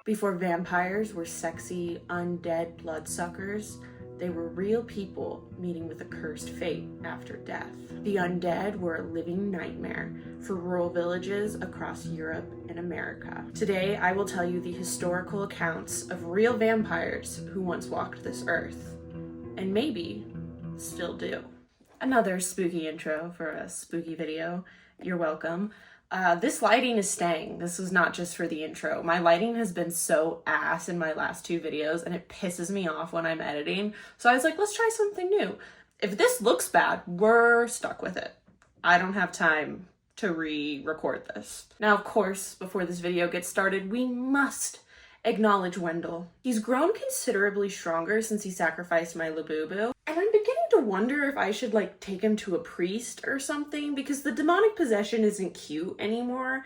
Before vampires were sexy, undead bloodsuckers, they were real people meeting with a cursed fate after death. The undead were a living nightmare for rural villages across Europe and America. Today, I will tell you the historical accounts of real vampires who once walked this earth, and maybe still do. Another spooky intro for a spooky video. You're welcome. This lighting is staying. This is not just for the intro. My lighting has been so ass in my last two videos and it pisses me off when I'm editing. So I was like, let's try something new. If this looks bad, we're stuck with it. I don't have time to re-record this. Now, of course, before this video gets started, we must acknowledge Wendell. He's grown considerably stronger since he sacrificed my Labubu. And I'm beginning to wonder if I should take him to a priest or something, because the demonic possession isn't cute anymore.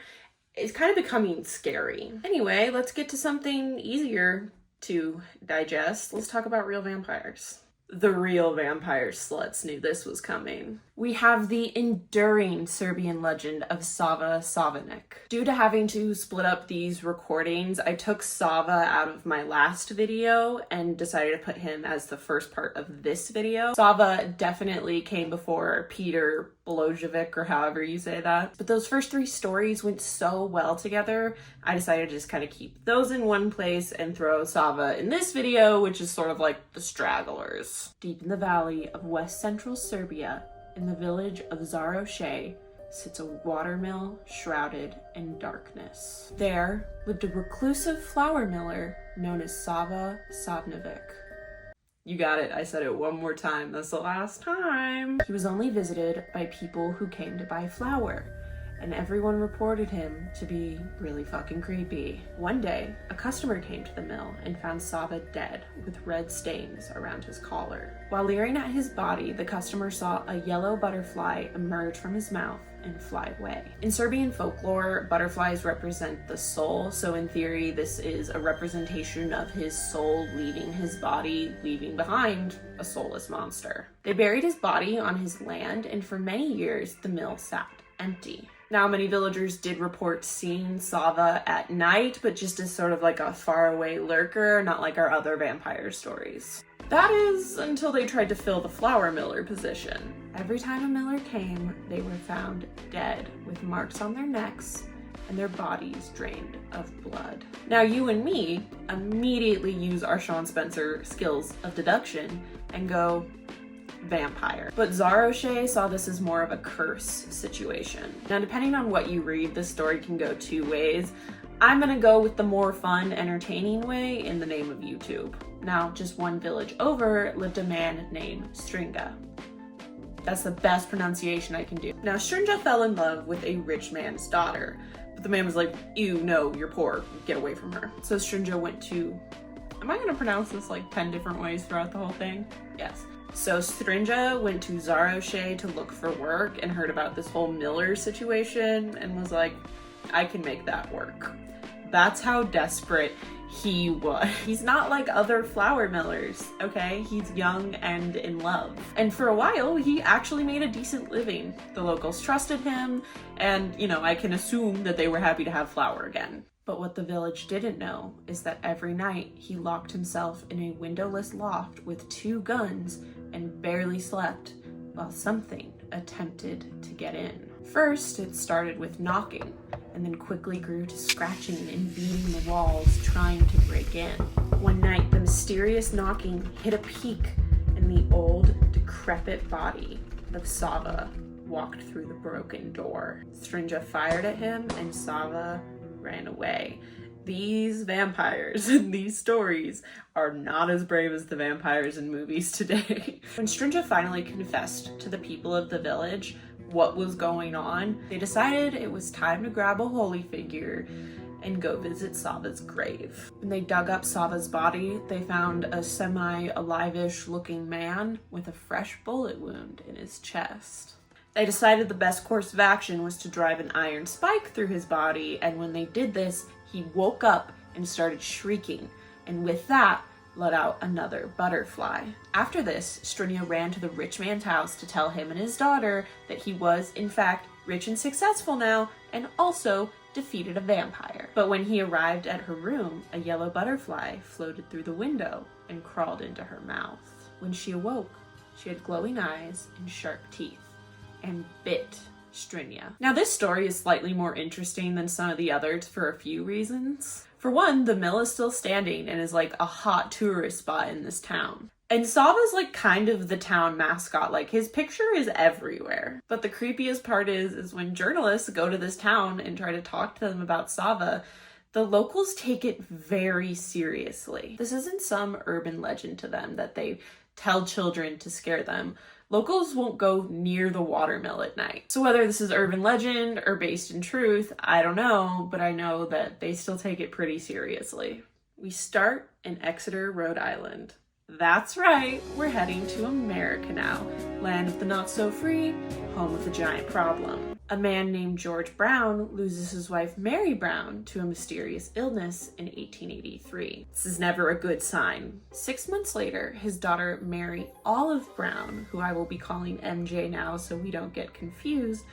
It's kind of becoming scary. Anyway, let's get to something easier to digest. Let's talk about real vampires. The real vampire sluts knew this was coming. We have the enduring Serbian legend of Sava Savanic. Due to having to split up these recordings, I took Sava out of my last video and decided to put him as the first part of this video. Sava definitely came before Peter Blojevic, or however you say that. But those first three stories went so well together, I decided to just kind of keep those in one place and throw Sava in this video, which is sort of like the stragglers. Deep in the valley of west central Serbia, in the village of Zaroche, sits a watermill shrouded in darkness. There lived a reclusive flour miller known as Sava Savnovic. You got it, I said it one more time, that's the last time. He was only visited by people who came to buy flour, and everyone reported him to be really fucking creepy. One day, a customer came to the mill and found Sava dead with red stains around his collar. While leering at his body, the customer saw a yellow butterfly emerge from his mouth and fly away. In Serbian folklore, butterflies represent the soul, so in theory, this is a representation of his soul leaving his body, leaving behind a soulless monster. They buried his body on his land, and for many years, the mill sat empty. Now, many villagers did report seeing Sava at night, but just as sort of like a faraway lurker, not like our other vampire stories. That is until they tried to fill the flour miller position. Every time a miller came, they were found dead with marks on their necks and their bodies drained of blood. Now, you and me immediately use our Sean Spencer skills of deduction and go, vampire. But Zaroche saw this as more of a curse situation. Now, depending on what you read, this story can go two ways. I'm gonna go with the more fun, entertaining way in the name of YouTube. Now, just one village over lived a man named Stringa. That's the best pronunciation I can do. Now, Stringa fell in love with a rich man's daughter, but the man was like, ew, no, you're poor, get away from her. So Stringa went to, am I gonna pronounce this 10 different ways throughout the whole thing? Yes. So Stringa went to Zaroche to look for work and heard about this whole miller situation and was like, I can make that work. That's how desperate he was. He's not like other flour millers, okay? He's young and in love. And for a while, he actually made a decent living. The locals trusted him, and I can assume that they were happy to have flour again. But what the village didn't know is that every night he locked himself in a windowless loft with 2 guns and barely slept while something attempted to get in. First, it started with knocking, and then quickly grew to scratching and beating the walls, trying to break in. One night, the mysterious knocking hit a peak, and the old, decrepit body of Sava walked through the broken door. Stringa fired at him, and Sava ran away. These vampires in these stories are not as brave as the vampires in movies today. When Stringa finally confessed to the people of the village what was going on, they decided it was time to grab a holy figure and go visit Sava's grave. When they dug up Sava's body, they found a semi-alive-ish looking man with a fresh bullet wound in his chest. They decided the best course of action was to drive an iron spike through his body, and when they did this, he woke up and started shrieking, and with that, let out another butterfly. After this, Stringa ran to the rich man's house to tell him and his daughter that he was, in fact, rich and successful now, and also defeated a vampire. But when he arrived at her room, a yellow butterfly floated through the window and crawled into her mouth. When she awoke, she had glowing eyes and sharp teeth, and bit Strinia. Now this story is slightly more interesting than some of the others for a few reasons. For one, the mill is still standing and is like a hot tourist spot in this town. And Sava's like kind of the town mascot, like his picture is everywhere. But the creepiest part is when journalists go to this town and try to talk to them about Sava, the locals take it very seriously. This isn't some urban legend to them that they tell children to scare them. Locals won't go near the watermill at night. So whether this is urban legend or based in truth, I don't know, but I know that they still take it pretty seriously. We start in Exeter, Rhode Island. That's right, we're heading to America now. Land of the not so free, home of the giant problem. A man named George Brown loses his wife Mary Brown to a mysterious illness in 1883. This is never a good sign. 6 months later, his daughter Mary Olive Brown, who I will be calling MJ now so we don't get confused,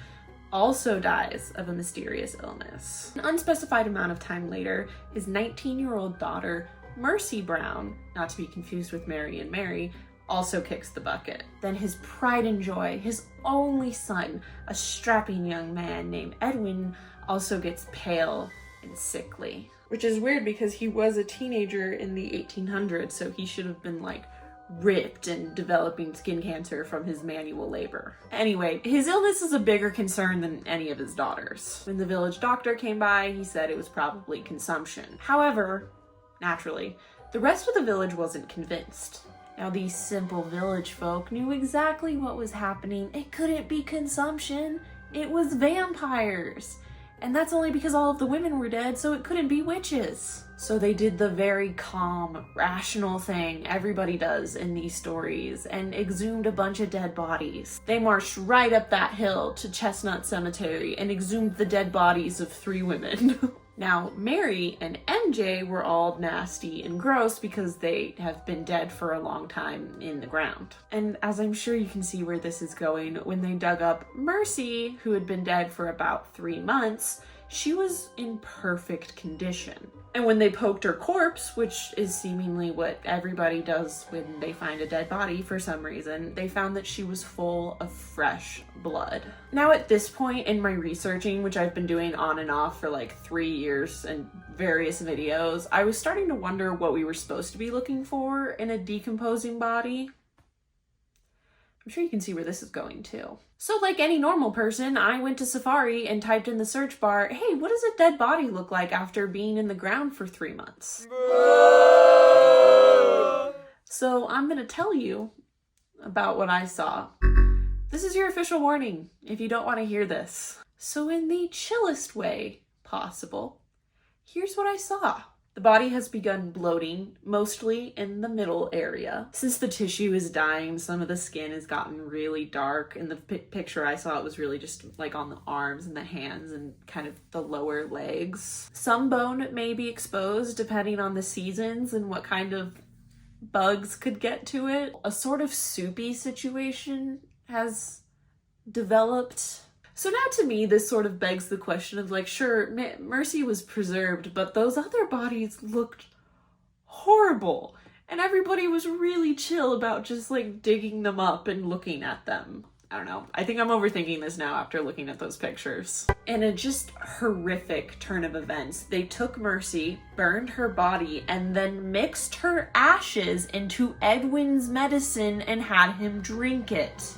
also dies of a mysterious illness. An unspecified amount of time later, his 19-year-old daughter Mercy Brown, not to be confused with Mary and Mary, also kicks the bucket. Then his pride and joy, his only son, a strapping young man named Edwin, also gets pale and sickly. Which is weird because he was a teenager in the 1800s, so he should have been like ripped and developing skin cancer from his manual labor. Anyway, his illness is a bigger concern than any of his daughters. When the village doctor came by, he said it was probably consumption. However, naturally, the rest of the village wasn't convinced. Now, these simple village folk knew exactly what was happening. It couldn't be consumption. It was vampires. And that's only because all of the women were dead, so it couldn't be witches. So they did the very calm, rational thing everybody does in these stories and exhumed a bunch of dead bodies. They marched right up that hill to Chestnut Cemetery and exhumed the dead bodies of 3 women. Now, Mary and MJ were all nasty and gross because they have been dead for a long time in the ground. And as I'm sure you can see where this is going, when they dug up Mercy, who had been dead for about 3 months, she was in perfect condition. And when they poked her corpse, which is seemingly what everybody does when they find a dead body for some reason, they found that she was full of fresh blood. Now at this point in my researching, which I've been doing on and off for like 3 years and various videos, I was starting to wonder what we were supposed to be looking for in a decomposing body. I'm sure you can see where this is going too. So like any normal person, I went to Safari and typed in the search bar, hey, what does a dead body look like after being in the ground for 3 months? So I'm gonna tell you about what I saw. This is your official warning if you don't want to hear this. So in the chillest way possible, here's what I saw. The body has begun bloating, mostly in the middle area. Since the tissue is dying, some of the skin has gotten really dark. In the picture I saw, it was really just like on the arms and the hands and kind of the lower legs. Some bone may be exposed depending on the seasons and what kind of bugs could get to it. A sort of soupy situation has developed. So now to me, this sort of begs the question of like, sure, Mercy was preserved, but those other bodies looked horrible. And everybody was really chill about just like digging them up and looking at them. I don't know. I think I'm overthinking this now after looking at those pictures. In a just horrific turn of events, they took Mercy, burned her body, and then mixed her ashes into Edwin's medicine and had him drink it.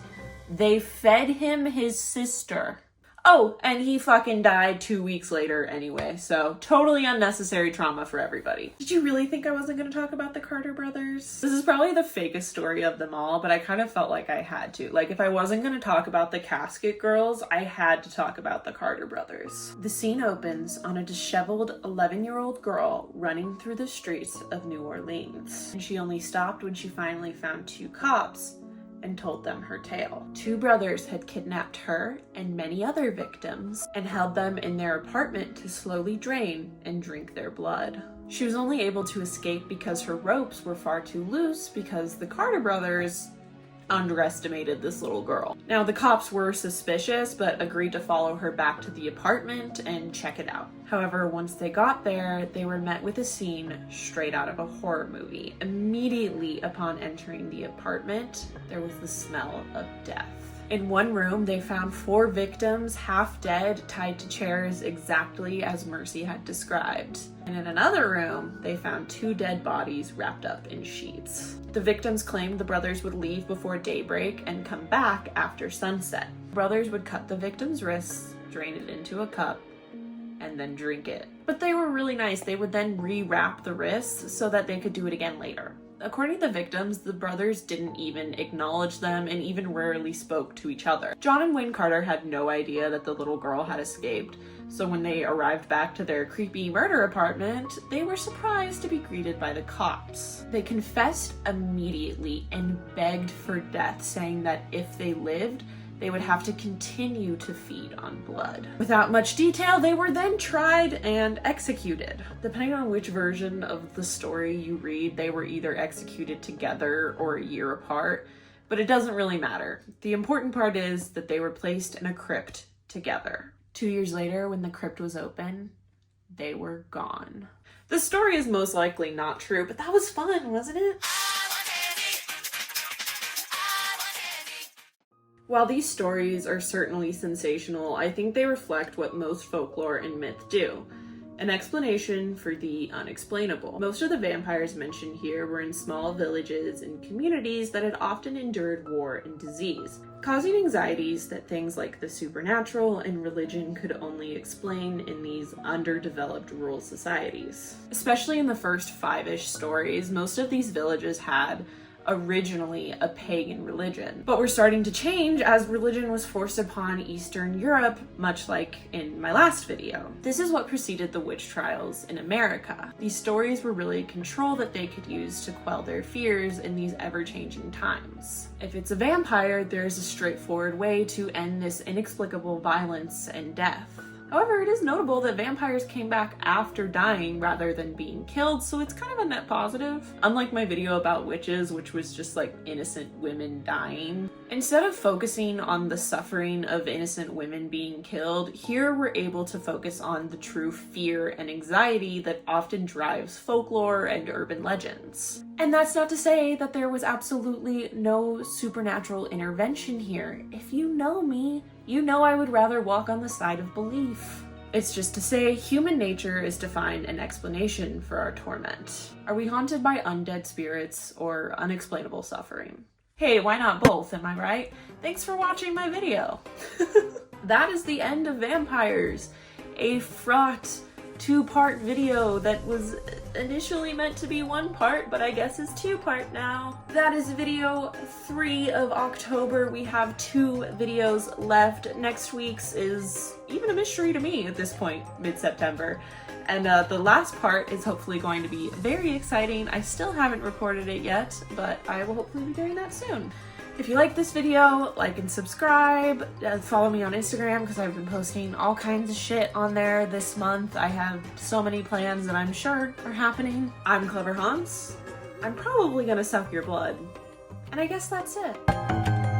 They fed him his sister. Oh, and he fucking died 2 weeks later anyway, so totally unnecessary trauma for everybody. Did you really think I wasn't gonna talk about the Carter brothers? This is probably the fakest story of them all, but I kind of felt like I had to. Like, if I wasn't gonna talk about the Casket Girls, I had to talk about the Carter brothers. The scene opens on a disheveled 11-year-old girl running through the streets of New Orleans. And she only stopped when she finally found 2 cops and told them her tale. 2 brothers had kidnapped her and many other victims and held them in their apartment to slowly drain and drink their blood. She was only able to escape because her ropes were far too loose because the Carter brothers underestimated this little girl. Now, the cops were suspicious, but agreed to follow her back to the apartment and check it out. However, once they got there, they were met with a scene straight out of a horror movie. Immediately upon entering the apartment, there was the smell of death. In one room, they found 4 victims, half dead, tied to chairs exactly as Mercy had described. And in another room, they found 2 dead bodies wrapped up in sheets. The victims claimed the brothers would leave before daybreak and come back after sunset. The brothers would cut the victims' wrists, drain it into a cup, and then drink it. But they were really nice. They would then rewrap the wrists so that they could do it again later. According to the victims, the brothers didn't even acknowledge them and even rarely spoke to each other. John and Wayne Carter had no idea that the little girl had escaped, so when they arrived back to their creepy murder apartment, they were surprised to be greeted by the cops. They confessed immediately and begged for death, saying that if they lived, they would have to continue to feed on blood. Without much detail, they were then tried and executed. Depending on which version of the story you read, they were either executed together or a year apart, but it doesn't really matter. The important part is that they were placed in a crypt together. 2 years later, when the crypt was open, they were gone. The story is most likely not true, but that was fun, wasn't it? While these stories are certainly sensational, I think they reflect what most folklore and myth do: an explanation for the unexplainable. Most of the vampires mentioned here were in small villages and communities that had often endured war and disease, causing anxieties that things like the supernatural and religion could only explain in these underdeveloped rural societies. Especially in the first 5-ish stories, most of these villages had originally a pagan religion, but were starting to change as religion was forced upon Eastern Europe, much like in my last video. This is what preceded the witch trials in America. These stories were really control that they could use to quell their fears in these ever-changing times. If it's a vampire, there's a straightforward way to end this inexplicable violence and death. However, it is notable that vampires came back after dying rather than being killed, so it's kind of a net positive. Unlike my video about witches, which was just like innocent women dying. Instead of focusing on the suffering of innocent women being killed, here we're able to focus on the true fear and anxiety that often drives folklore and urban legends. And that's not to say that there was absolutely no supernatural intervention here. If you know me, you know I would rather walk on the side of belief. It's just to say human nature is to find an explanation for our torment. Are we haunted by undead spirits or unexplainable suffering? Hey, why not both, am I right? Thanks for watching my video. That is the end of Vampires, a fraught 2-part video that was initially meant to be 1 part, but I guess is 2-part now. That is video 3 of October. We have 2 videos left. Next week's is even a mystery to me at this point, mid-September. And the last part is hopefully going to be very exciting. I still haven't recorded it yet, but I will hopefully be doing that soon. If you like this video, like and subscribe. Follow me on Instagram because I've been posting all kinds of shit on there this month. I have so many plans that I'm sure are happening. I'm Clever Hans. I'm probably gonna suck your blood. And I guess that's it.